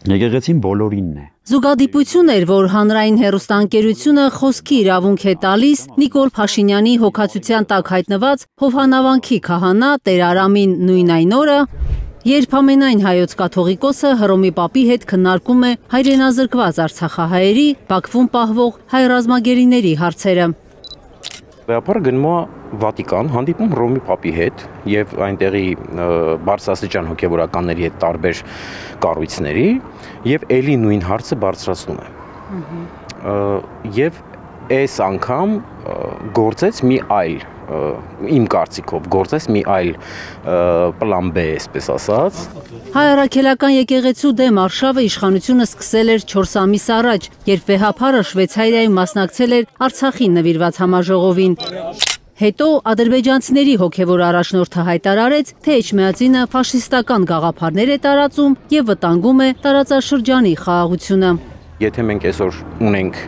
Եկեղեցին բոլորինն է։ Զուգադիպություն էր, որ հանրային հեռուստաընկերությունը խոսքի իրավունք է տալիս Նիկոլ Փաշինյանի հոգացության տակ հայտնված Հովհաննավանքի քահանա Տեր Արամին նույն այն օրը, երբ ամենայն հայոց կաթողիկոսը Հռոմի պապի հետ քննարկում է հայրենազրկված արցախահայերի Բաքվում պահվող հայ ռազմագերիների հարցերը։ Վեհապարը գնում է Վատիկան, հանդիպում Հռոմի պապի հետ եւ այնտեղի բարձրաստիճան հոգեվորականների հետ տարբեր կառույցների եւ էլի նույն հարցը բարձրացնում է։ Եվ այս անգամ գործեց մի այլ, իմ կարծիքով, գործեց մի այլ պլան B, այսպես ասած։ Հայ առաքելական եկեղեցու դեմ արշավը իշխանությունը սկսել էր 4 ամիս առաջ, երբ Վեհապարը Շվեյցարիայում մասնակցել էր Արցախին նվիրված համաժողովին։ Հետո ադրբեջանցիների հոգևոր առաջնորդը հայտարարեց, թե Էջմիածինը ֆաշիստական գաղափարներ է տարածում եւ վտանգում է տարածաշրջանի խաղաղությունը։ Եթե մենք այսօր ունենք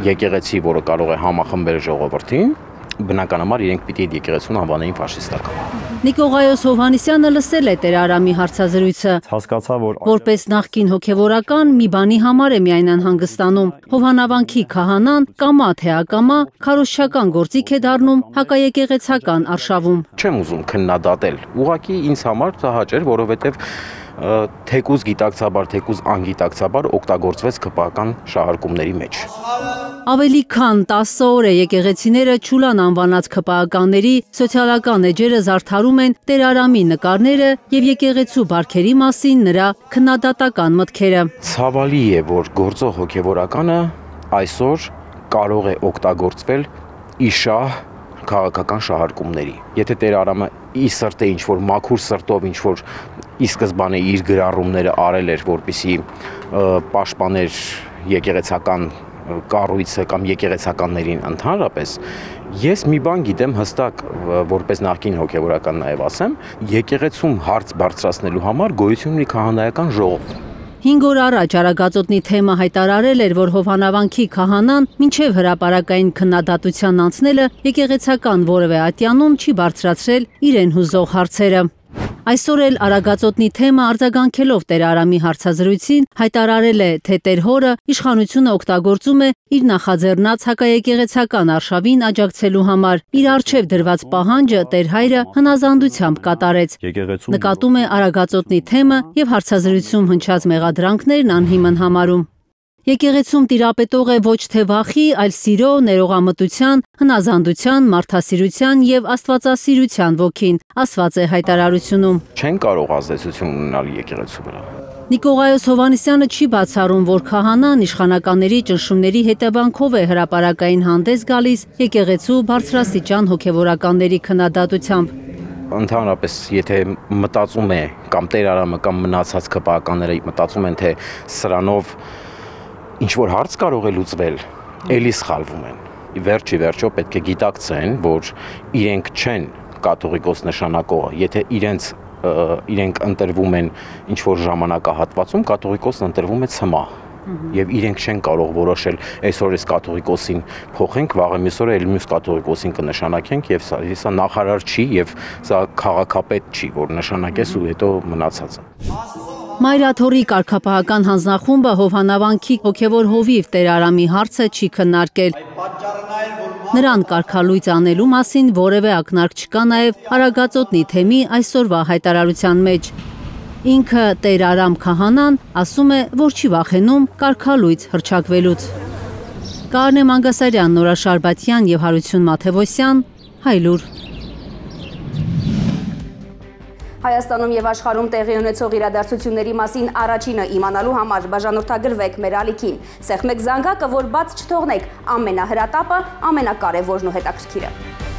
եկեղեցի, որը կարող է համախմբել ժողովրդին, բնականաբար իրենք պիտի եկեղեցուն անվանեին ֆաշիստական։ Նիկողայոս Հովհաննիսյանը լսել է Տեր Արամի հարցազրույցը։ Հասկացա, որ որպես նախկին հոգևորական մի բանի համար է միայն անհանգստանում։ Հովհաննավանքի քահանան կամա թե ակամա քարոզչական գործիք է դառնում հակաեկեղեցական արշավում։ Չեմ ուզում քննադատել։ Ուղղակի ինձ համար դա հաճ էր, որովհետև թեկուզ գիտակցաբար, թեկուզ անգիտակցաբար օգտագործվեց ԿՊԱ-ական շահարկումների մեջ։ Ավելի քան 10 օր է եկեղեցիները Չուլան անվանած ԿՊԱ-ականների սոցիալական էջերը զարդարում են Տեր Արամի նկարները եւ եկեղեցու բարքերի մասին նրա քննադատական մտքերը։ Ցավալի է, որ գործող հոգևորականը այսօր կարող է օգտագործվել իշահ քաղաքական շահարկումների։ Եթե Տեր Արամը ի սրտե ինչ-որ մաքուր սրտով ինչ-որ ի սկզբանե իր գրառումները արել էր, որպեսզի պաշտպաներ եկեղեցական կառույցը կամ եկեղեցականներին ընդհանրապես, ես մի բան գիտեմ հստակ, որպես նախկին հոգևորական նաև ասեմ, եկեղեցում հարց բարձրացնելու համար գոյություն ունի քահանայական ժողով։ 5 օր առաջ Արագածոտնի թեմը հայտարարել էր, որ Հովհաննավանքի քահանան մինչև հրապարակային քննադատության անցնելը եկեղեցական որևէ ատյանում չի բարձրացրել իրեն հուզող հարցերը։ Այսօր էլ Արագածոտնի թեմը արձագանքելով Տեր Արամի հարցազրույցին հայտարարել է, թե Տեր հորը իշխանությունը օգտագործում է իր նախաձեռնած հակաեկեղեցական արշավին աջակցելու համար։ Իր առջև դրված պահանջը Տեր հայրը հնազանդությամբ կատարեց։ Նկատում է Արագածոտնի թեմը եւ հարցազրույցում հնչած մեղադրանքներն անհիմն համարում։ Եկեղեցում տիրապետող է ոչ թե վախի, այլ սիրո, ներողամտության, հնազանդության, մարդասիրության եւ աստվածասիրության ոգին, ասված է հայտարարությունում։ Չեն կարող ազդեցություն ունենալ եկեղեցու վրա։ Նիկողայոս Հովհաննիսյանը չի բացառում, որ քահանան իշխանականների ճնշումների հետևանքով է հրապարակային հանդես գալիս եկեղեցու բարձրաստիճան հոգևորականների քննադատությամբ։ Ընդհանրապես, եթե մտածում է կամ Տեր Արամը կամ մնացած ԿՊԱ-ականները մտածում են, թե սրանով ինչ-որ հարց կարող է լուծվել, էլի սխալվում են։ Վերջի վերջո պետք է գիտակցեն, որ իրենք չեն կաթողիկոս նշանակողը, եթե իրենք ընտրվում են ինչ-որ ժամանակահատվածում, կաթողիկոսն ընտրվում է ցմահ։ Եվ իրենք չեն կարող որոշել այսօր այս կաթողիկոսին փոխենք, վաղը մյուս օրը էլ մյուս կաթողիկոսին կնշանակենք եւ սա նախարար չի եւ սա քաղաքապետ չի, որ նշանակես ու հետո մնացածը։ Մայրաթորի կարգապահական հանձնախումբը Հովհաննավանքի հոգևոր հովիվ Տեր Արամի հարցը չի քննարկել։ Նրան կարգալույծ անելու մասին որևէ ակնարկ չկա նաև Արագածոտնի թեմի այսօրվա հայտարարության մեջ։ Ինքը Տեր Արամ քահանան ասում է, որ չի վախենում կարգալույծ հռչակվելուց։ Կարնե Մանգասարյան, Նորա Շարբաթյան եւ Հարություն Մաթևոսյան, Հայլուր։ Հայաստանում եւ աշխարհում տեղի ունեցող իրադարձությունների մասին առաջինը իմանալու համար բաժանորդագրվեք մեր ալիքին։ Սեղմեք զանգակը, որ բաց չթողնեք ամենահրատապը, ամենակարևորն ու հետաքրքիրը։